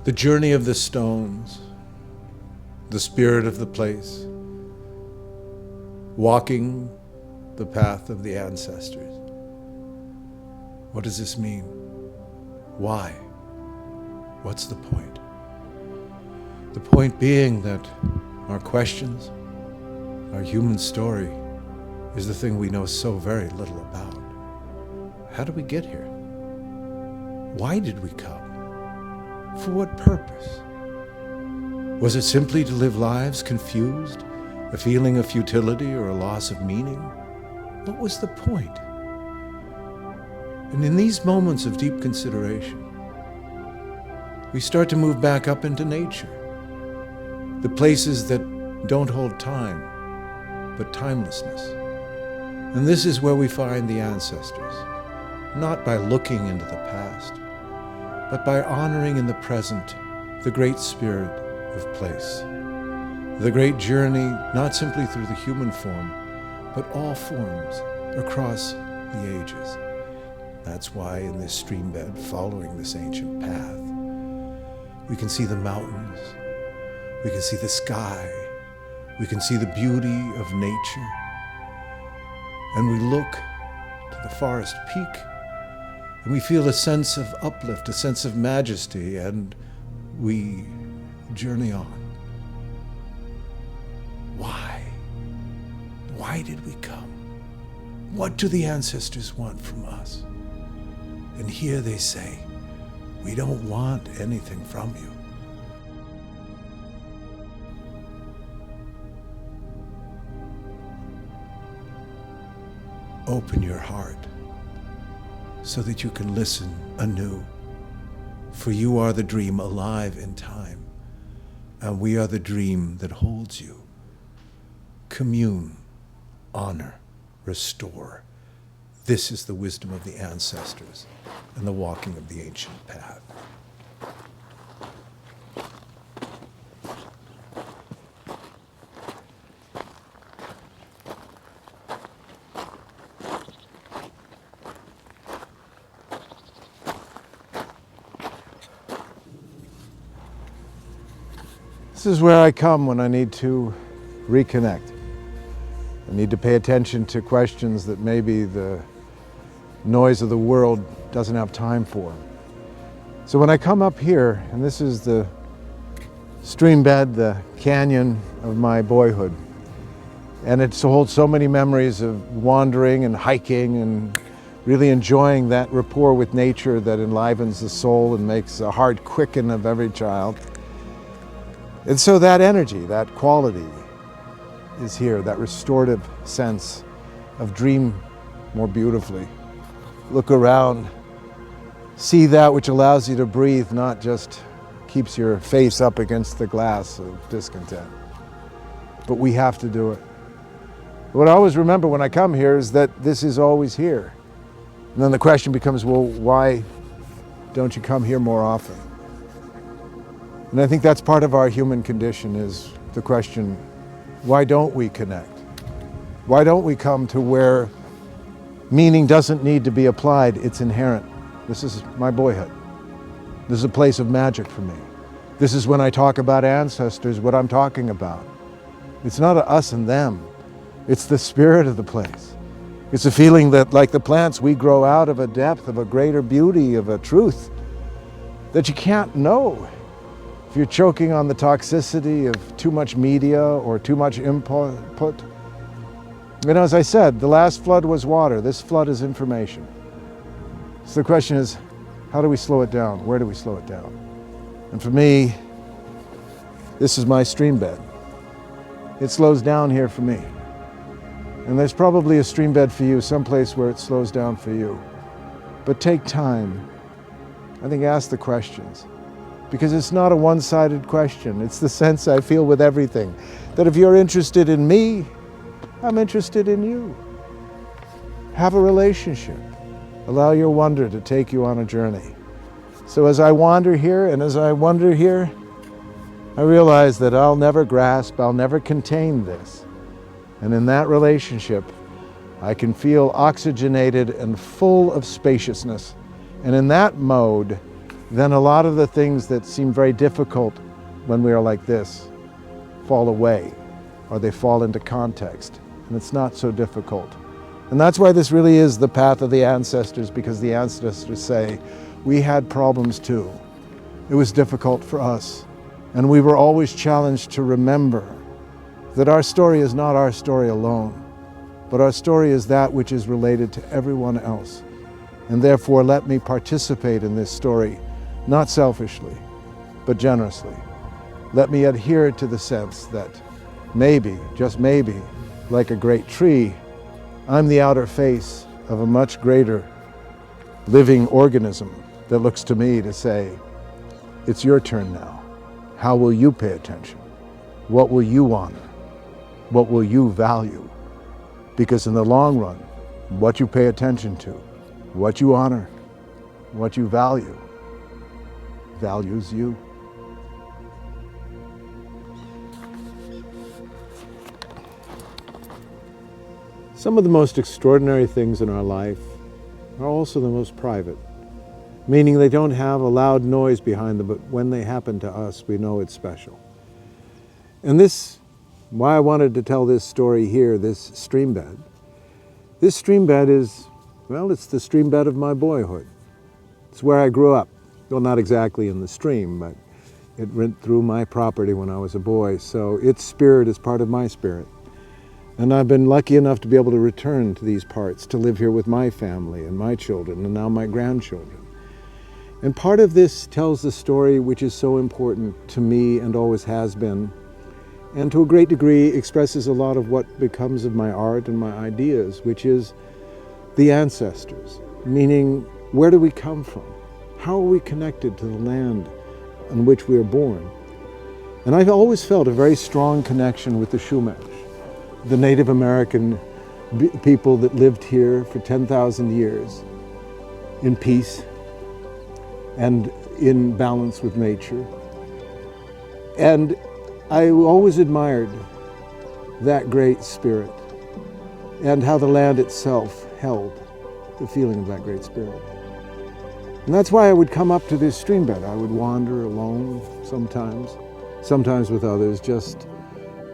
The journey of the stones, the spirit of the place, walking the path of the ancestors. What does this mean? Why? What's the point? The point being that our questions, our human story, is the thing we know so very little about. How did we get here? Why did we come? For what purpose? Was it simply to live lives confused, a feeling of futility or a loss of meaning? What was the point? And in these moments of deep consideration, we start to move back up into nature, the places that don't hold time, but timelessness. And this is where we find the ancestors, not by looking into the past, but by honoring in the present the great spirit of place, the great journey not simply through the human form, but all forms across the ages. That's why in this stream bed, following this ancient path, we can see the mountains, we can see the sky, we can see the beauty of nature, and we look to the forest peak, and we feel a sense of uplift, a sense of majesty, and we journey on. Why? Why did we come? What do the ancestors want from us? And here they say, we don't want anything from you. Open your heart so that you can listen anew. For you are the dream alive in time, and we are the dream that holds you. Commune, honor, restore. This is the wisdom of the ancestors and the walking of the ancient path. This is where I come when I need to reconnect. I need to pay attention to questions that maybe the noise of the world doesn't have time for. So when I come up here, and this is the stream bed, the canyon of my boyhood, and it holds so many memories of wandering and hiking and really enjoying that rapport with nature that enlivens the soul and makes the heart quicken of every child. And so that energy, that quality is here, that restorative sense of dream more beautifully. Look around, see that which allows you to breathe, not just keeps your face up against the glass of discontent. But we have to do it. What I always remember when I come here is that this is always here. And then the question becomes, well, why don't you come here more often? And I think that's part of our human condition, is the question, why don't we connect? Why don't we come to where meaning doesn't need to be applied, it's inherent? This is my boyhood. This is a place of magic for me. This is when I talk about ancestors, what I'm talking about. It's not a us and them. It's the spirit of the place. It's a feeling that, like the plants, we grow out of a depth, of a greater beauty, of a truth that you can't know. If you're choking on the toxicity of too much media or too much input. You know, as I said, the last flood was water. This flood is information. So the question is, how do we slow it down? Where do we slow it down? And for me, this is my stream bed. It slows down here for me. And there's probably a stream bed for you, someplace where it slows down for you. But take time. I think ask the questions. Because it's not a one-sided question. It's the sense I feel with everything. That if you're interested in me, I'm interested in you. Have a relationship. Allow your wonder to take you on a journey. So as I wander here and as I wonder here, I realize that I'll never grasp, I'll never contain this. And in that relationship, I can feel oxygenated and full of spaciousness. And in that mode, then a lot of the things that seem very difficult when we are like this fall away, or they fall into context, and it's not so difficult. And that's why this really is the path of the ancestors, because the ancestors say, we had problems too. It was difficult for us, and we were always challenged to remember that our story is not our story alone, but our story is that which is related to everyone else. And therefore, let me participate in this story, not selfishly, but generously. Let me adhere to the sense that maybe, just maybe, like a great tree, I'm the outer face of a much greater living organism that looks to me to say, it's your turn now. How will you pay attention? What will you honor? What will you value? Because in the long run, what you pay attention to, what you honor, what you value, values you. Some of the most extraordinary things in our life are also the most private, meaning they don't have a loud noise behind them, but when they happen to us, we know it's special. And this, why I wanted to tell this story here, this stream bed. This stream bed is, well, it's the stream bed of my boyhood. It's where I grew up. Well, not exactly in the stream, but it went through my property when I was a boy, so its spirit is part of my spirit. And I've been lucky enough to be able to return to these parts, to live here with my family and my children, and now my grandchildren. And part of this tells the story which is so important to me and always has been, and to a great degree expresses a lot of what becomes of my art and my ideas, which is the ancestors, meaning where do we come from? How are we connected to the land on which we are born? And I've always felt a very strong connection with the Chumash, the Native American people that lived here for 10,000 years in peace and in balance with nature. And I always admired that great spirit and how the land itself held the feeling of that great spirit. And that's why I would come up to this stream bed. I would wander alone sometimes with others, just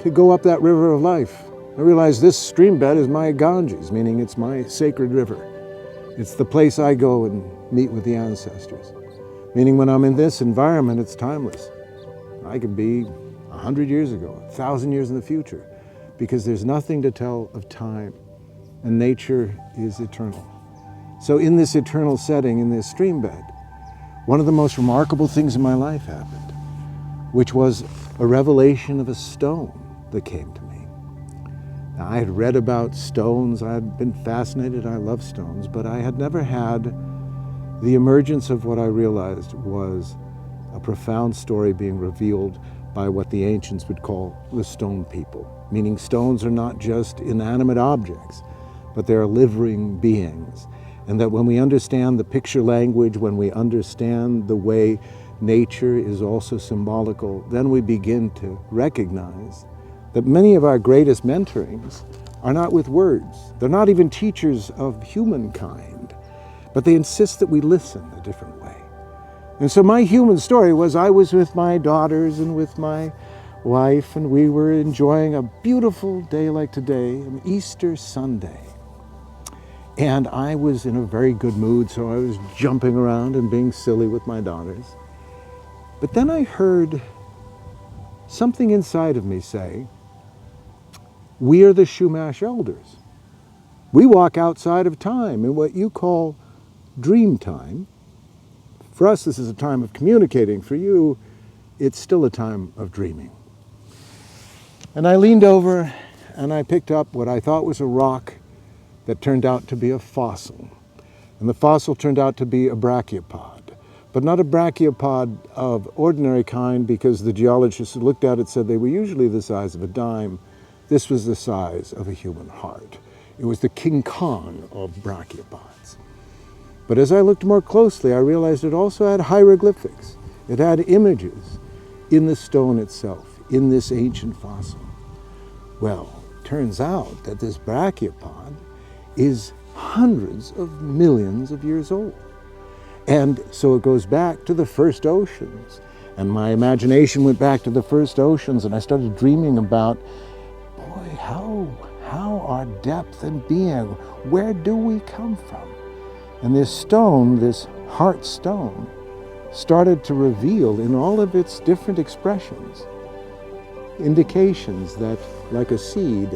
to go up that river of life. I realized this stream bed is my Ganges, meaning it's my sacred river. It's the place I go and meet with the ancestors. Meaning when I'm in this environment, it's timeless. I could be 100 years ago, 1,000 years in the future, because there's nothing to tell of time, and nature is eternal. So in this eternal setting, in this stream bed, one of the most remarkable things in my life happened, which was a revelation of a stone that came to me. Now, I had read about stones, I had been fascinated, I love stones, but I had never had the emergence of what I realized was a profound story being revealed by what the ancients would call the stone people, meaning stones are not just inanimate objects, but they are living beings. And that when we understand the picture language, when we understand the way nature is also symbolical, then we begin to recognize that many of our greatest mentorings are not with words. They're not even teachers of humankind, but they insist that we listen a different way. And so my human story was I was with my daughters and with my wife, and we were enjoying a beautiful day like today, an Easter Sunday. And I was in a very good mood, so I was jumping around and being silly with my daughters. But then I heard something inside of me say, we are the Chumash elders. We walk outside of time in what you call dream time. For us, this is a time of communicating. For you, it's still a time of dreaming. And I leaned over and I picked up what I thought was a rock that turned out to be a fossil. And the fossil turned out to be a brachiopod, but not a brachiopod of ordinary kind, because the geologists who looked at it said they were usually the size of a dime. This was the size of a human heart. It was the King Kong of brachiopods. But as I looked more closely, I realized it also had hieroglyphics. It had images in the stone itself, in this ancient fossil. Well, turns out that this brachiopod is hundreds of millions of years old. And so it goes back to the first oceans. And my imagination went back to the first oceans, and I started dreaming about, boy, how our depth and being, where do we come from? And this stone, this heart stone, started to reveal in all of its different expressions indications that, like a seed,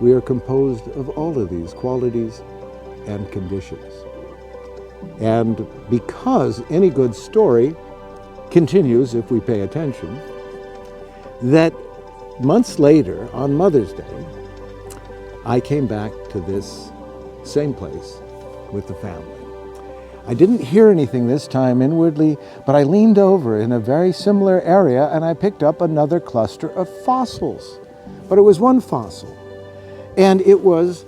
we are composed of all of these qualities and conditions. And because any good story continues if we pay attention, that months later, on Mother's Day, I came back to this same place with the family. I didn't hear anything this time inwardly, but I leaned over in a very similar area and I picked up another cluster of fossils. But it was one fossil. And it was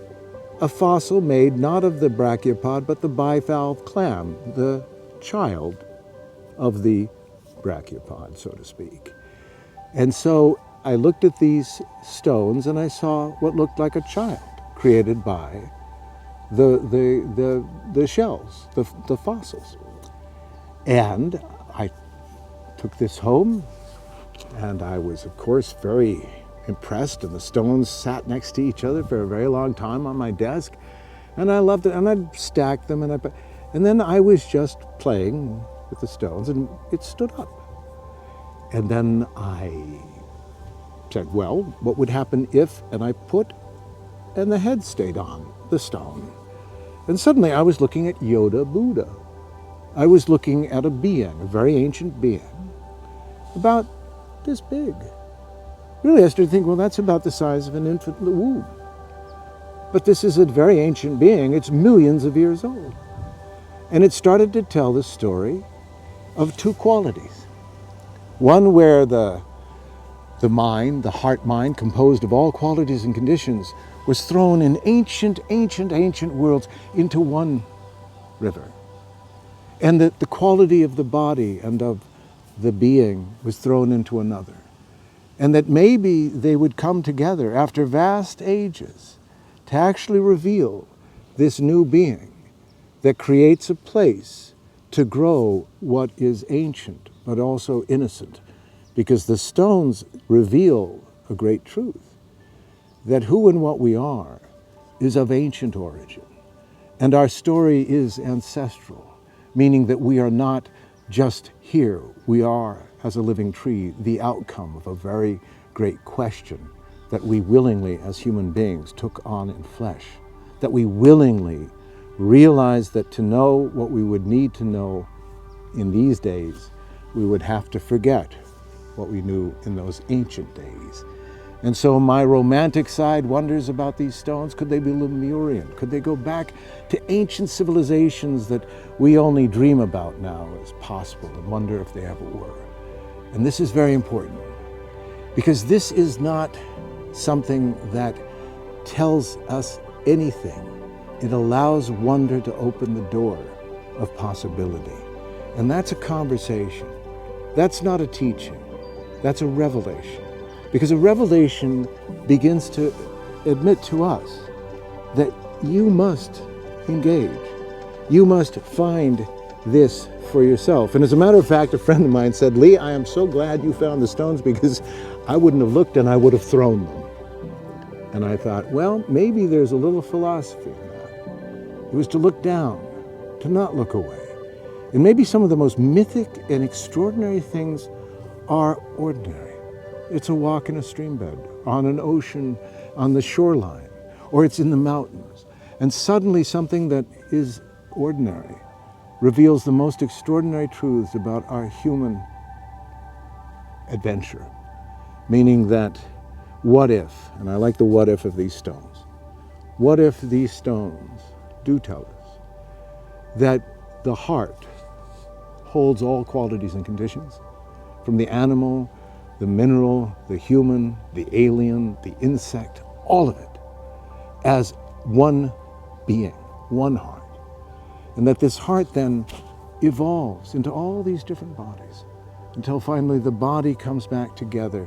a fossil made not of the brachiopod, but the bivalve clam, the child of the brachiopod, so to speak. And so I looked at these stones and I saw what looked like a child created by the shells, the fossils. And I took this home, and I was, of course, very impressed, and the stones sat next to each other for a very long time on my desk, and I loved it, and I'd stack them, and then I was just playing with the stones, and it stood up. And then I said, well, what would happen if, and I put, and the head stayed on the stone. And suddenly I was looking at Yoda Buddha. I was looking at a being, a very ancient being, about this big. Really, I started thinking, well, that's about the size of an infant in the womb. But this is a very ancient being. It's millions of years old. And it started to tell the story of two qualities. One where the mind, the heart mind, composed of all qualities and conditions, was thrown in ancient worlds into one river. And that the quality of the body and of the being was thrown into another. And that maybe they would come together after vast ages to actually reveal this new being that creates a place to grow what is ancient but also innocent. Because the stones reveal a great truth, that who and what we are is of ancient origin. And our story is ancestral, meaning that we are not just here. We are, as a living tree, the outcome of a very great question that we willingly, as human beings, took on in flesh. That we willingly realized that to know what we would need to know in these days, we would have to forget what we knew in those ancient days. And so my romantic side wonders about these stones. Could they be Lemurian? Could they go back to ancient civilizations that we only dream about now as possible and wonder if they ever were? And this is very important, because this is not something that tells us anything. It allows wonder to open the door of possibility. And that's a conversation. That's not a teaching. That's a revelation. Because a revelation begins to admit to us that you must engage. You must find this for yourself. And as a matter of fact, a friend of mine said, Leigh, I am so glad you found the stones, because I wouldn't have looked and I would have thrown them. And I thought, well, maybe there's a little philosophy in that. It was to look down, to not look away. And maybe some of the most mythic and extraordinary things are ordinary. It's a walk in a streambed, on an ocean, on the shoreline, or it's in the mountains. And suddenly something that is ordinary reveals the most extraordinary truths about our human adventure. Meaning that, what if, and I like the what if of these stones, what if these stones do tell us that the heart holds all qualities and conditions, from the animal, the mineral, the human, the alien, the insect, all of it, as one being, one heart. And that this heart then evolves into all these different bodies until finally the body comes back together,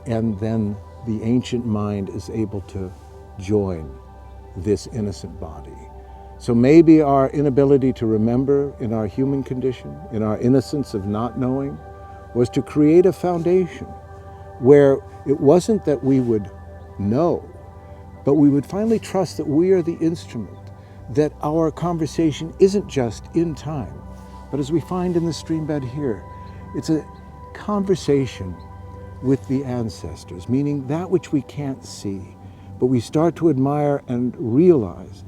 and then the ancient mind is able to join this innocent body So maybe our inability to remember in our human condition, in our innocence of not knowing, was to create a foundation where it wasn't that we would know, but we would finally trust that we are the instrument, that our conversation isn't just in time, but as we find in the stream bed here, it's a conversation with the ancestors, meaning that which we can't see, but we start to admire and realize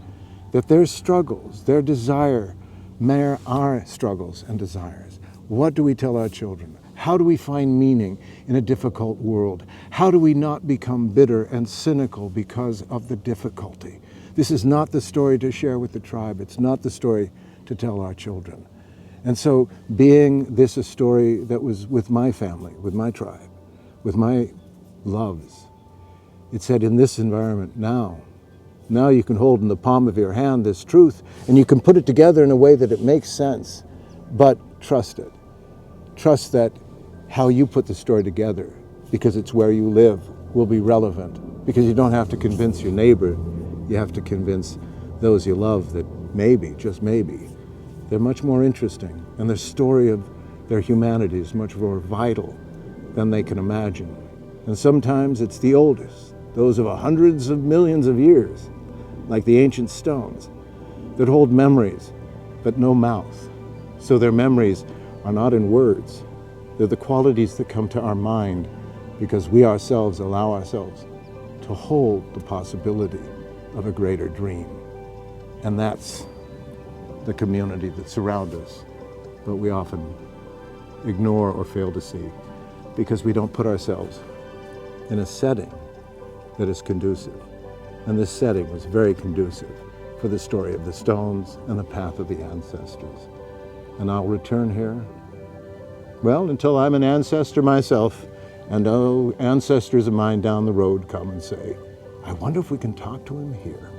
that their struggles, their desire, mirror our struggles and desires. What do we tell our children? How do we find meaning in a difficult world? How do we not become bitter and cynical because of the difficulty? This is not the story to share with the tribe. It's not the story to tell our children. And so being this a story that was with my family, with my tribe, with my loves, it said in this environment now you can hold in the palm of your hand this truth, and you can put it together in a way that it makes sense, but trust it. Trust that how you put the story together, because it's where you live, will be relevant, because you don't have to convince your neighbor, you have to convince those you love that maybe, just maybe, they're much more interesting, and the story of their humanity is much more vital than they can imagine. And sometimes it's the oldest, those of hundreds of millions of years, like the ancient stones, that hold memories, but no mouth. So their memories are not in words. They're the qualities that come to our mind because we ourselves allow ourselves to hold the possibility of a greater dream. And that's the community that surrounds us, but we often ignore or fail to see because we don't put ourselves in a setting that is conducive. And this setting was very conducive for the story of the stones and the path of the ancestors. And I'll return here, well, until I'm an ancestor myself, and ancestors of mine down the road come and say, I wonder if we can talk to him here.